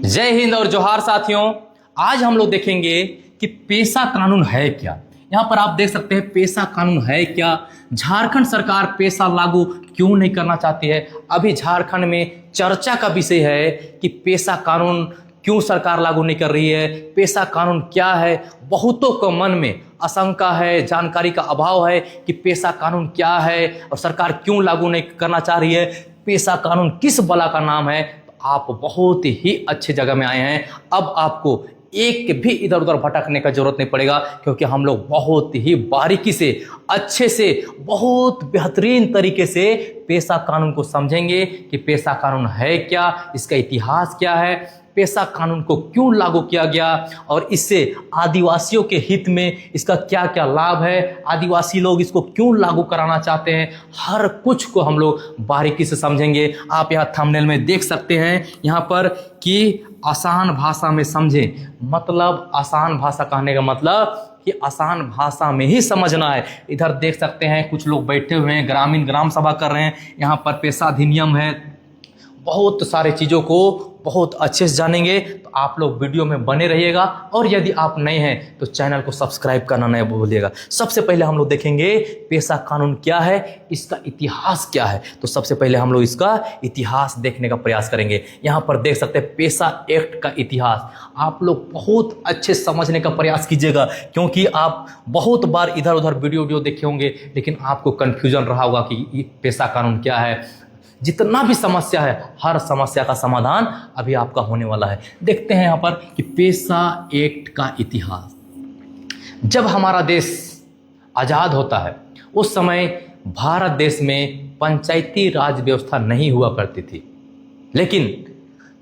जय हिंद और जोहार साथियों। आज हम लोग देखेंगे कि पेशा कानून है क्या। यहाँ पर आप देख सकते हैं पेशा कानून है क्या। झारखंड सरकार पेशा लागू क्यों नहीं करना चाहती है। अभी झारखंड में चर्चा का विषय है कि पेशा कानून क्यों सरकार लागू नहीं कर रही है, पेशा कानून क्या है। बहुतों को मन में आशंका है, जानकारी का अभाव है कि पेशा कानून क्या है और सरकार क्यों लागू नहीं करना चाह रही है, पेशा कानून किस बला का नाम है। आप बहुत ही अच्छी जगह में आए हैं। अब आपको एक भी इधर उधर भटकने का जरूरत नहीं पड़ेगा, क्योंकि हम लोग बहुत ही बारीकी से, अच्छे से, बहुत बेहतरीन तरीके से पेशा कानून को समझेंगे कि पेशा कानून है क्या, इसका इतिहास क्या है, पेशा कानून को क्यों लागू किया गया और इससे आदिवासियों के हित में इसका क्या क्या लाभ है, आदिवासी लोग इसको क्यों लागू कराना चाहते हैं। हर कुछ को हम लोग बारीकी से समझेंगे। आप यहाँ थंबनेल में देख सकते हैं यहाँ पर कि आसान भाषा में समझें। मतलब आसान भाषा कहने का मतलब कि आसान भाषा में ही समझना है। इधर देख सकते हैं कुछ लोग बैठे हुए हैं, ग्राम सभा कर रहे हैं। यहाँ पर पेशा अधिनियम है। बहुत सारे चीज़ों को बहुत अच्छे से जानेंगे, तो आप लोग वीडियो में बने रहिएगा। और यदि आप नए हैं तो चैनल को सब्सक्राइब करना नहीं भूलिएगा। सबसे पहले हम लोग देखेंगे पेशा कानून क्या है, इसका इतिहास क्या है। तो सबसे पहले हम लोग इसका इतिहास देखने का प्रयास करेंगे। यहाँ पर देख सकते हैं पेशा एक्ट का इतिहास। आप लोग बहुत अच्छे समझने का प्रयास कीजिएगा, क्योंकि आप बहुत बार इधर उधर वीडियो देखे होंगे, लेकिन आपको कन्फ्यूजन रहा होगा कि पेशा कानून क्या है। जितना भी समस्या है, हर समस्या का समाधान अभी आपका होने वाला है। देखते हैं यहाँ पर कि पेशा एक्ट का इतिहास। जब हमारा देश आज़ाद होता है उस समय भारत देश में पंचायती राज व्यवस्था नहीं हुआ करती थी, लेकिन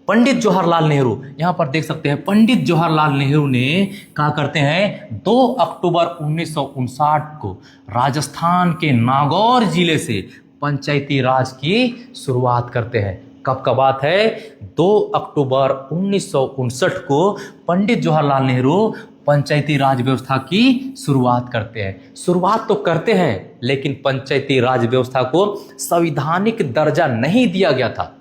पंडित जवाहरलाल नेहरू, यहाँ पर देख सकते हैं पंडित जवाहरलाल नेहरू ने कहा करते हैं 2 अक्टूबर 1959 को राजस्थान के नागौर जिले से पंचायती राज की शुरुआत करते हैं। कब का बात है? 2 अक्टूबर 1959 को पंडित जवाहरलाल नेहरू पंचायती राज व्यवस्था की शुरुआत करते हैं। शुरुआत तो करते हैं, लेकिन पंचायती राज व्यवस्था को संवैधानिक दर्जा नहीं दिया गया था।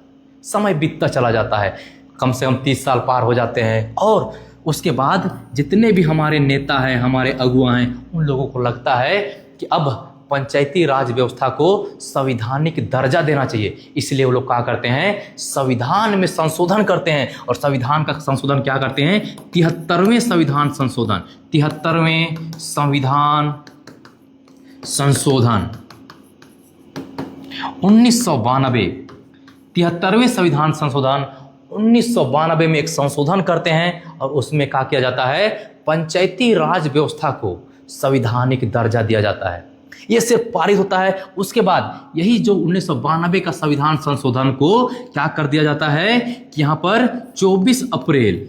समय बीतता चला जाता है, कम से कम 30 साल पार हो जाते हैं, और उसके बाद जितने भी हमारे नेता हैं, हमारे अगुआ हैं, उन लोगों को लगता है कि अब पंचायती राज व्यवस्था को संवैधानिक दर्जा देना चाहिए। इसलिए वो लोग क्या करते हैं, संविधान में संशोधन करते हैं। और संविधान का संशोधन क्या करते हैं? 73वें संविधान संशोधन, 73वें संविधान संशोधन 1992, 73वें संविधान संशोधन 1992 में एक संशोधन करते हैं, और उसमें क्या किया जाता है? पंचायती राज व्यवस्था को संवैधानिक दर्जा दिया जाता है। यह सिर्फ पारित होता है, उसके बाद यही जो 1992 का संविधान संशोधन को क्या कर दिया जाता है कि यहाँ पर 24 अप्रैल,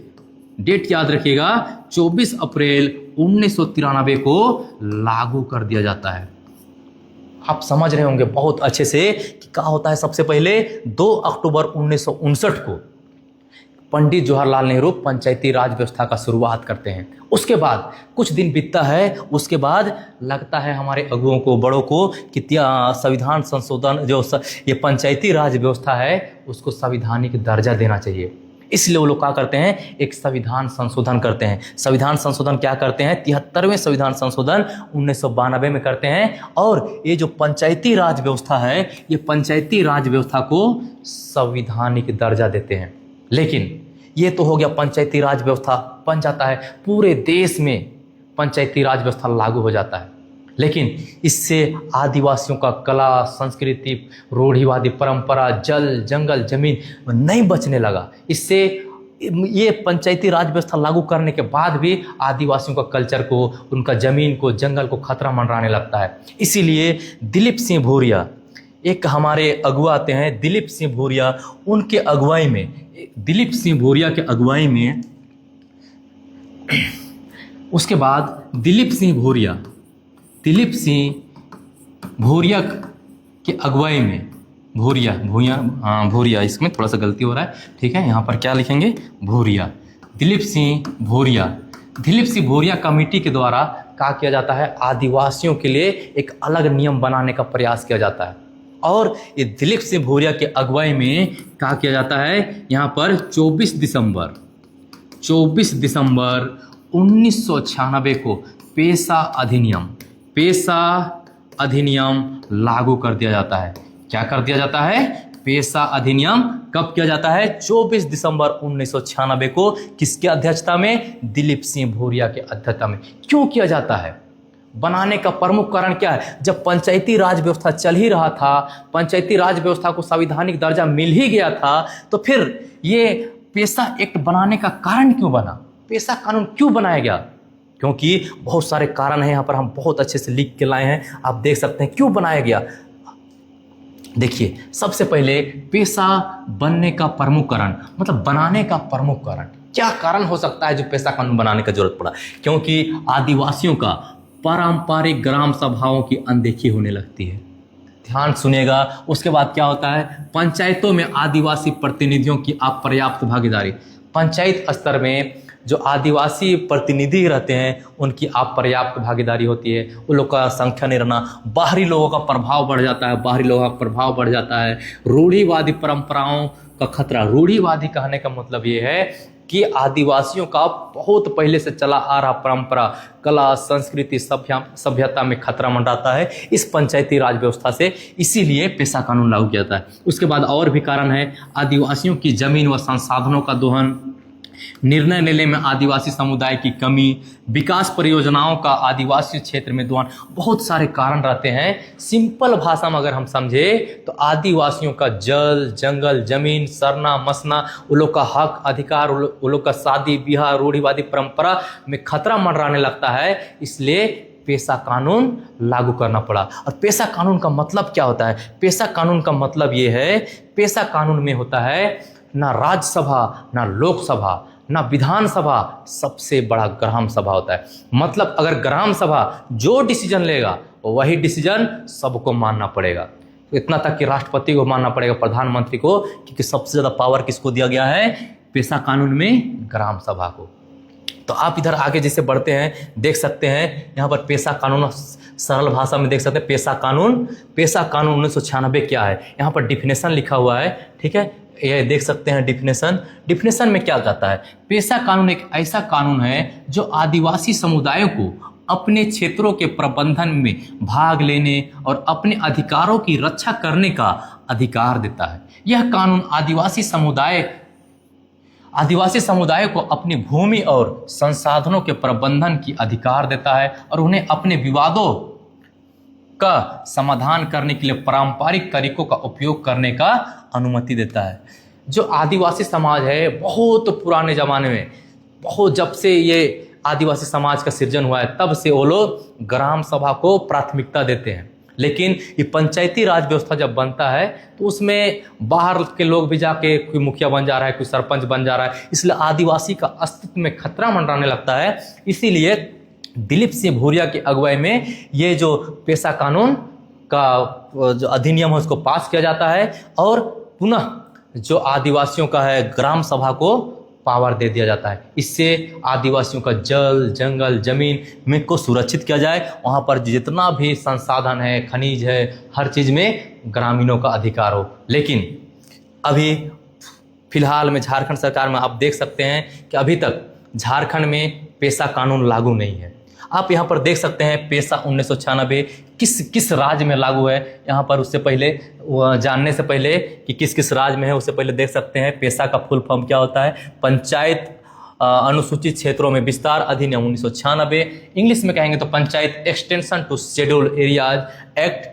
डेट याद रखिएगा, 24 अप्रैल 1993 को लागू कर दिया जाता है। आप समझ रहे होंगे बहुत अच्छे से कि क्या होता है। सबसे पहले 2 अक्टूबर 1959 को पंडित जवाहरलाल नेहरू पंचायती राज व्यवस्था का शुरुआत करते हैं। उसके बाद कुछ दिन बीतता है, उसके बाद लगता है हमारे अगुओं को, बड़ों को, कि संविधान संशोधन जो ये पंचायती राज व्यवस्था है उसको संवैधानिक दर्जा देना चाहिए। इसलिए वो लोग क्या करते हैं, एक संविधान संशोधन करते हैं। संविधान संशोधन क्या करते हैं? 73वें संविधान संशोधन 1992 में करते हैं। और ये जो पंचायती राज व्यवस्था है, ये पंचायती राज व्यवस्था को संवैधानिक दर्जा देते हैं। लेकिन ये तो हो गया, पंचायती राज व्यवस्था बन जाता है, पूरे देश में पंचायती राज व्यवस्था लागू हो जाता है। लेकिन इससे आदिवासियों का कला, संस्कृति, रूढ़िवादी परंपरा, जल, जंगल, जमीन नहीं बचने लगा। इससे ये पंचायती राज व्यवस्था लागू करने के बाद भी आदिवासियों का कल्चर को, उनका जमीन को, जंगल को खतरा मंडराने लगता है। इसीलिए दिलीप सिंह भूरिया, एक हमारे अगुआ आते हैं दिलीप सिंह भूरिया, उनके अगुवाई में, दिलीप सिंह भूरिया के अगुवाई में, उसके बाद दिलीप सिंह भूरिया के अगुवाई में, भूरिया, इसमें थोड़ा सा गलती हो रहा है, ठीक है। यहाँ पर क्या लिखेंगे? भूरिया, दिलीप सिंह भूरिया कमेटी के द्वारा क्या किया जाता है? आदिवासियों के लिए एक अलग नियम बनाने का प्रयास किया जाता है। और ये दिलीप सिंह भूरिया के अगुवाई में क्या किया जाता है, यहाँ पर 24 दिसंबर 1996 को पेशा अधिनियम लागू कर दिया जाता है। क्या कर दिया जाता है? पेशा अधिनियम कब किया जाता है? 24 दिसंबर 1996 को। किसके अध्यक्षता में? दिलीप सिंह भूरिया के अध्यक्षता में। क्यों किया जाता है? बनाने का प्रमुख कारण क्या है? जब पंचायती राज व्यवस्था चल ही रहा था, पंचायती राज व्यवस्था को संवैधानिक दर्जा मिल ही गया था, तो फिर ये पेशा एक्ट बनाने का कारण क्यों बना? पेशा कानून क्यों बनाया गया? क्योंकि बहुत सारे कारण हैं, यहाँ पर हम बहुत अच्छे से लिख के लाए हैं, आप देख सकते हैं क्यों बनाया गया। देखिए, सबसे पहले पेशा बनने का प्रमुख कारण, मतलब बनाने का प्रमुख कारण, क्या कारण हो सकता है जो पेशा कानून बनाने का जरूरत पड़ा? क्योंकि आदिवासियों का पारंपरिक ग्राम सभाओं की अनदेखी होने लगती है। ध्यान सुनिएगा। उसके बाद क्या होता है? पंचायतों में आदिवासी प्रतिनिधियों की अपर्याप्त भागीदारी। पंचायत स्तर में जो आदिवासी प्रतिनिधि रहते हैं उनकी अपर्याप्त भागीदारी होती है, उन लोग का संख्या नहीं रहना, बाहरी लोगों का प्रभाव बढ़ जाता है, रूढ़िवादी परंपराओं का खतरा। रूढ़िवादी कहने का मतलब ये है कि आदिवासियों का बहुत पहले से चला आ रहा परंपरा, कला, संस्कृति, सभ्यता में खतरा मंडराता है इस पंचायती राज व्यवस्था से, इसीलिए पेशा कानून लागू किया जाता है। उसके बाद और भी कारण है, आदिवासियों की जमीन व संसाधनों का दोहन, निर्णय लेने में आदिवासी समुदाय की कमी, विकास परियोजनाओं का आदिवासी क्षेत्र में दोहन, बहुत सारे कारण रहते हैं। सिंपल भाषा में अगर हम समझे तो आदिवासियों का जल, जंगल, जमीन, सरना, मसना, उन लोग का हक, अधिकार, उन लोग का शादी ब्याह, रूढ़िवादी परंपरा में खतरा मंडराने लगता है, इसलिए पेशा कानून लागू करना पड़ा। और पेशा कानून का मतलब क्या होता है? पेशा कानून का मतलब ये है, पेशा कानून में होता है ना राज्यसभा, ना लोकसभा, ना विधानसभा, सबसे बड़ा ग्राम सभा होता है। मतलब अगर ग्राम सभा जो डिसीजन लेगा वही डिसीजन सबको मानना पड़ेगा। इतना तक कि राष्ट्रपति को मानना पड़ेगा, प्रधानमंत्री को, क्योंकि सबसे ज़्यादा पावर किसको दिया गया है? पेशा कानून में ग्राम सभा को। तो आप इधर आगे जैसे बढ़ते हैं देख सकते हैं, यहाँ पर पेशा कानून सरल भाषा में देख सकते हैं। पेशा कानून 1996 क्या है, यहाँ पर डिफिनेशन लिखा हुआ है, ठीक है, ये देख सकते हैं डिफिनेशन में क्या कहता है। पेशा कानून एक ऐसा कानून है जो आदिवासी समुदायों को अपने क्षेत्रों के प्रबंधन में भाग लेने और अपने अधिकारों की रक्षा करने का अधिकार देता है। यह कानून आदिवासी समुदाय को अपनी भूमि और संसाधनों के प्रबंधन की अधिकार देता है और उन्हें अपने विवादों का समाधान करने के लिए पारंपरिक तरीकों का उपयोग करने का अनुमति देता है। जो आदिवासी समाज है, बहुत पुराने ज़माने में, बहुत जब से ये आदिवासी समाज का सृजन हुआ है तब से वो लोग ग्राम सभा को प्राथमिकता देते हैं। लेकिन ये पंचायती राज व्यवस्था जब बनता है तो उसमें बाहर के लोग भी जाके कोई मुखिया बन जा रहा है, कोई सरपंच बन जा रहा है, इसलिए आदिवासी का अस्तित्व में खतरा मंडराने लगता है। इसीलिए दिलीप सिंह भूरिया की अगुवाई में ये जो पेशा कानून का जो अधिनियम है उसको पास किया जाता है और पुनः जो आदिवासियों का है ग्राम सभा को पावर दे दिया जाता है। इससे आदिवासियों का जल, जंगल, जमीन में को सुरक्षित किया जाए, वहाँ पर जितना भी संसाधन है, खनिज है, हर चीज़ में ग्रामीणों का अधिकार हो। लेकिन अभी फिलहाल में झारखंड सरकार में आप देख सकते हैं कि अभी तक झारखंड में पेशा कानून लागू नहीं है। आप यहाँ पर देख सकते हैं पेशा 1996 किस राज्य में लागू है। यहाँ पर उससे पहले जानने से पहले कि किस राज्य में है, उससे पहले देख सकते हैं पेशा का फुल फॉर्म क्या होता है। पंचायत अनुसूचित क्षेत्रों में विस्तार अधिनियम 1996, इंग्लिश में कहेंगे तो panchayat extension to scheduled areas act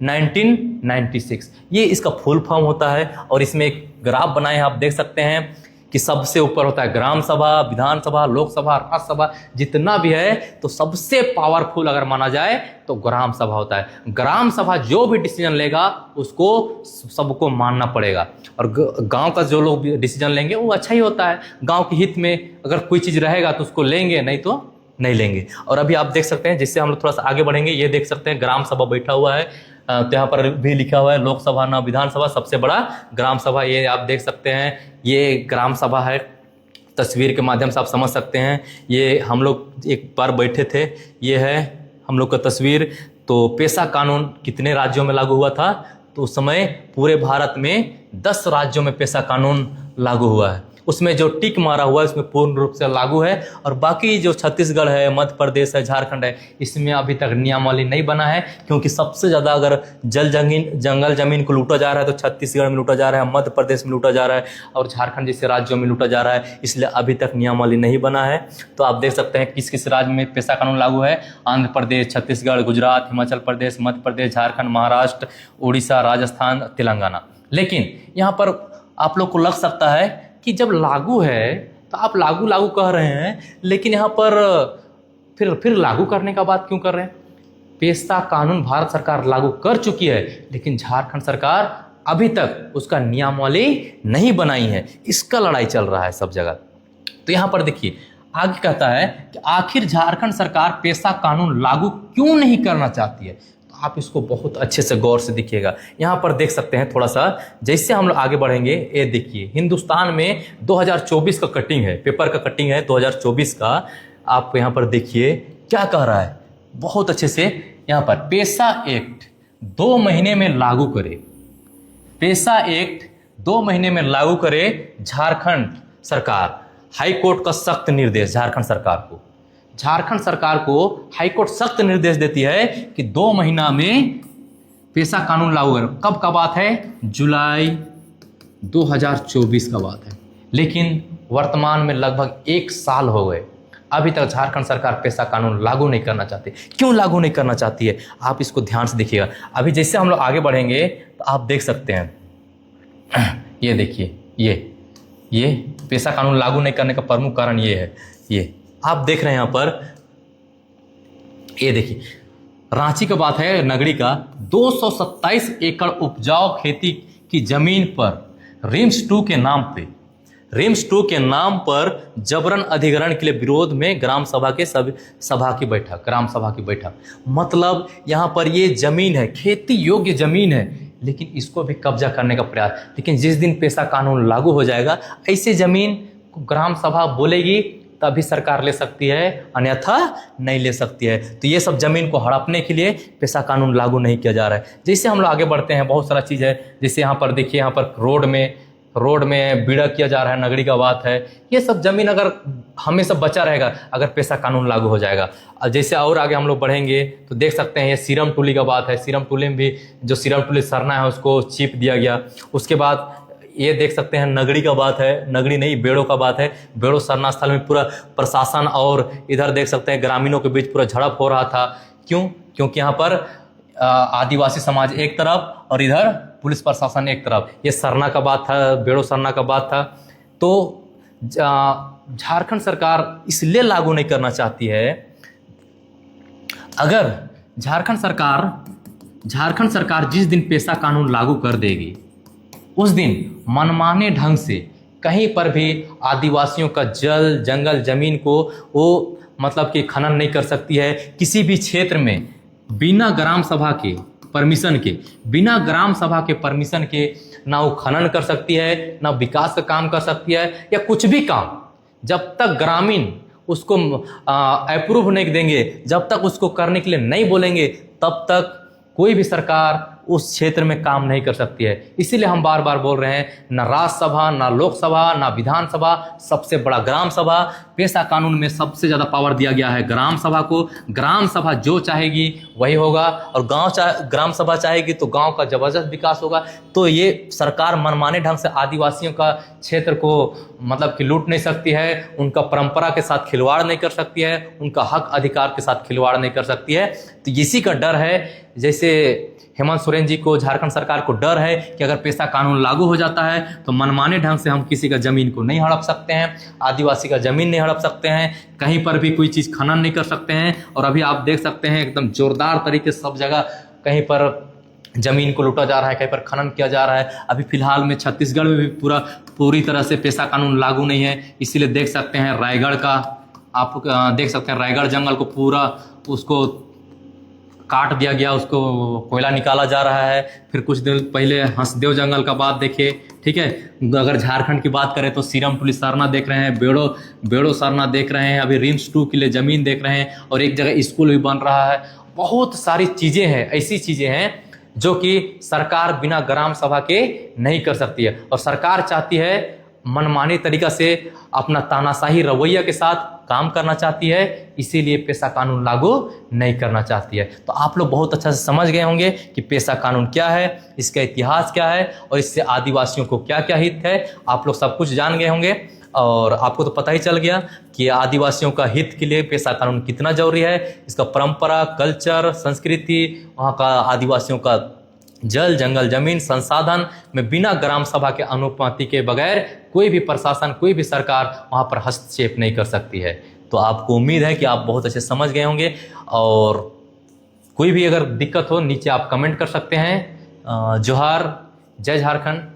1996, ये इसका फुल फॉर्म होता है। और इसमें एक ग्राफ बनाए हैं, आप देख सकते हैं कि सबसे ऊपर होता है ग्राम सभा, विधानसभा, लोकसभा, राज्यसभा, जितना भी है तो सबसे पावरफुल अगर माना जाए तो ग्राम सभा होता है। ग्राम सभा जो भी डिसीजन लेगा उसको सबको मानना पड़ेगा और गांव का जो लोग डिसीजन लेंगे वो अच्छा ही होता है। गांव के हित में अगर कोई चीज़ रहेगा तो उसको लेंगे, नहीं तो नहीं लेंगे। और अभी आप देख सकते हैं, जिससे हम लोग थोड़ा सा आगे बढ़ेंगे, ये देख सकते हैं ग्राम सभा बैठा हुआ है, तो यहाँ पर भी लिखा हुआ है लोकसभा ना विधानसभा, सबसे बड़ा ग्राम सभा। ये आप देख सकते हैं, ये ग्राम सभा है, तस्वीर के माध्यम से आप समझ सकते हैं। ये हम लोग एक बार बैठे थे, ये है हम लोग का तस्वीर। तो पेशा कानून कितने राज्यों में लागू हुआ था? तो उस समय पूरे भारत में 10 राज्यों में पेशा कानून लागू हुआ है। उसमें जो टिक मारा हुआ है उसमें पूर्ण रूप से लागू है, और बाकी जो छत्तीसगढ़ है, मध्य प्रदेश है, झारखंड है, इसमें अभी तक नियमावली नहीं बना है, क्योंकि सबसे ज़्यादा अगर जंगल जमीन को लूटा जा रहा है तो छत्तीसगढ़ में लूटा जा रहा है, मध्य प्रदेश में लूटा जा रहा है और झारखंड जैसे राज्यों में लूटा जा रहा है, इसलिए अभी तक नियमावली नहीं बना है। तो आप देख सकते हैं किस किस राज्य में पेशा कानून लागू है। आंध्र प्रदेश, छत्तीसगढ़, गुजरात, हिमाचल प्रदेश, मध्य प्रदेश, झारखंड, महाराष्ट्र, उड़ीसा, राजस्थान, तेलंगाना। लेकिन यहाँ पर आप लोग को लग सकता है कि जब लागू है तो आप लागू लागू कह रहे हैं, लेकिन यहाँ पर फिर लागू करने का बात क्यों कर रहे हैं? पेशा कानून भारत सरकार लागू कर चुकी है, लेकिन झारखंड सरकार अभी तक उसका नियमावली नहीं बनाई है। इसका लड़ाई चल रहा है सब जगह। तो यहाँ पर देखिए आगे कहता है कि आखिर झारखंड सरकार पेशा कानून लागू क्यों नहीं करना चाहती है। आप इसको बहुत अच्छे से गौर से देखिएगा। यहाँ पर देख सकते हैं थोड़ा सा, जैसे हम लोग आगे बढ़ेंगे, ये देखिए हिंदुस्तान में 2024 का कटिंग है, पेपर का कटिंग है 2024 का। आप यहाँ पर देखिए क्या कह रहा है बहुत अच्छे से। यहाँ पर पेशा एक्ट 2 महीने में लागू करे, पेशा एक्ट 2 महीने में लागू करे झारखंड सरकार। हाई कोर्ट का सख्त निर्देश झारखंड सरकार को। झारखंड सरकार को हाईकोर्ट सख्त निर्देश देती है कि 2 महीना में पेशा कानून लागू करें। कब का बात है? जुलाई 2024 का बात है। लेकिन वर्तमान में लगभग 1 साल हो गए, अभी तक झारखंड सरकार पेशा कानून लागू नहीं करना चाहती। क्यों लागू नहीं करना चाहती है? आप इसको ध्यान से देखिएगा। अभी जैसे हम लोग आगे बढ़ेंगे तो आप देख सकते हैं, ये देखिए, ये पेशा कानून लागू नहीं करने का प्रमुख कारण ये है। ये आप देख रहे हैं यहाँ पर, ये देखिए रांची का बात है, नगरी का 227 एकड़ उपजाऊ खेती की जमीन पर रिम्स 2 के नाम पर जबरन अधिग्रहण के लिए विरोध में ग्राम सभा की बैठक। मतलब यहाँ पर ये जमीन है, खेती योग्य जमीन है, लेकिन इसको भी कब्जा करने का प्रयास। लेकिन जिस दिन पेशा कानून लागू हो जाएगा, ऐसे जमीन को ग्राम सभा बोलेगी तभी सरकार ले सकती है, अन्यथा नहीं ले सकती है। तो ये सब जमीन को हड़पने के लिए पेशा कानून लागू नहीं किया जा रहा है। जैसे हम लोग आगे बढ़ते हैं, बहुत सारा चीज़ है। जैसे यहाँ पर देखिए, यहाँ पर रोड में बीड़ा किया जा रहा है, नगरी का बात है। ये सब जमीन अगर हमेशा बचा रहेगा अगर पेशा कानून लागू हो जाएगा। जैसे और आगे हम लोग बढ़ेंगे तो देख सकते हैं, ये सीरम टुली का बात है। सीरम टुली में भी जो सीरम टुली सरना है उसको चीप दिया गया। उसके बाद ये देख सकते हैं नगरी का बात है, नगरी नहीं बेड़ों का बात है। बेड़ों सरना स्थल में पूरा प्रशासन और इधर देख सकते हैं ग्रामीणों के बीच पूरा झड़प हो रहा था। क्यों? क्योंकि यहाँ पर आदिवासी समाज एक तरफ और इधर पुलिस प्रशासन एक तरफ। ये सरना का बात था, बेड़ों सरना का बात था। तो झारखंड सरकार इसलिए लागू नहीं करना चाहती है, अगर झारखंड सरकार जिस दिन पेशा कानून लागू कर देगी उस दिन मनमाने ढंग से कहीं पर भी आदिवासियों का जल जंगल जमीन को वो मतलब कि खनन नहीं कर सकती है। किसी भी क्षेत्र में बिना ग्राम सभा के परमिशन के ना वो खनन कर सकती है, ना विकास का काम कर सकती है, या कुछ भी काम जब तक ग्रामीण उसको अप्रूव नहीं देंगे, जब तक उसको करने के लिए नहीं बोलेंगे, तब तक कोई भी सरकार उस क्षेत्र में काम नहीं कर सकती है। इसीलिए हम बार बार बोल रहे हैं, ना राज्यसभा, ना लोकसभा, ना विधानसभा, सबसे बड़ा ग्राम सभा। पेशा कानून में सबसे ज़्यादा पावर दिया गया है ग्राम सभा को। ग्राम सभा जो चाहेगी वही होगा, और ग्राम सभा चाहेगी तो गांव का जबरदस्त विकास होगा। तो ये सरकार मनमाने ढंग से आदिवासियों का क्षेत्र को मतलब कि लूट नहीं सकती है, उनका परंपरा के साथ खिलवाड़ नहीं कर सकती है, उनका हक अधिकार के साथ खिलवाड़ नहीं कर सकती है। तो इसी का डर है। जैसे हेमंत सोरेन जी को, झारखंड सरकार को डर है कि अगर पेशा कानून लागू हो जाता है तो मनमाने ढंग से हम किसी का ज़मीन को नहीं हड़प सकते हैं, आदिवासी का ज़मीन नहीं हड़प सकते हैं, कहीं पर भी कोई चीज़ खनन नहीं कर सकते हैं। और अभी आप देख सकते हैं एकदम जोरदार तरीके से सब जगह कहीं पर ज़मीन को लूटा जा रहा है, कहीं पर खनन किया जा रहा है। अभी फिलहाल में छत्तीसगढ़ में भी पूरी तरह से पेशा कानून लागू नहीं है। इसीलिए देख सकते हैं रायगढ़ का, आप देख सकते हैं रायगढ़ जंगल को पूरा उसको काट दिया गया, उसको कोयला निकाला जा रहा है। फिर कुछ दिन पहले हंसदेव जंगल का बात देखिए, ठीक है। अगर झारखंड की बात करें तो सीरम पुलिस सरना देख रहे हैं, बेड़ो सरना देख रहे हैं, अभी रिम्स 2 के लिए ज़मीन देख रहे हैं, और एक जगह स्कूल भी बन रहा है। बहुत सारी चीज़ें हैं, ऐसी चीज़ें हैं जो कि सरकार बिना ग्राम सभा के नहीं कर सकती है। और सरकार चाहती है मनमानी तरीका से अपना तानाशाही रवैया के साथ काम करना चाहती है, इसीलिए पेशा कानून लागू नहीं करना चाहती है। तो आप लोग बहुत अच्छा से समझ गए होंगे कि पेशा कानून क्या है, इसका इतिहास क्या है और इससे आदिवासियों को क्या क्या हित है। आप लोग सब कुछ जान गए होंगे और आपको तो पता ही चल गया कि आदिवासियों का हित के लिए पेशा कानून कितना जरूरी है। इसका परंपरा, कल्चर, संस्कृति, वहाँ का आदिवासियों का जल, जंगल, जमीन, संसाधन में बिना ग्राम सभा के अनुमति के बगैर कोई भी प्रशासन, कोई भी सरकार वहाँ पर हस्तक्षेप नहीं कर सकती है। तो आपको उम्मीद है कि आप बहुत अच्छे समझ गए होंगे और कोई भी अगर दिक्कत हो नीचे आप कमेंट कर सकते हैं। जोहार, जय झारखंड।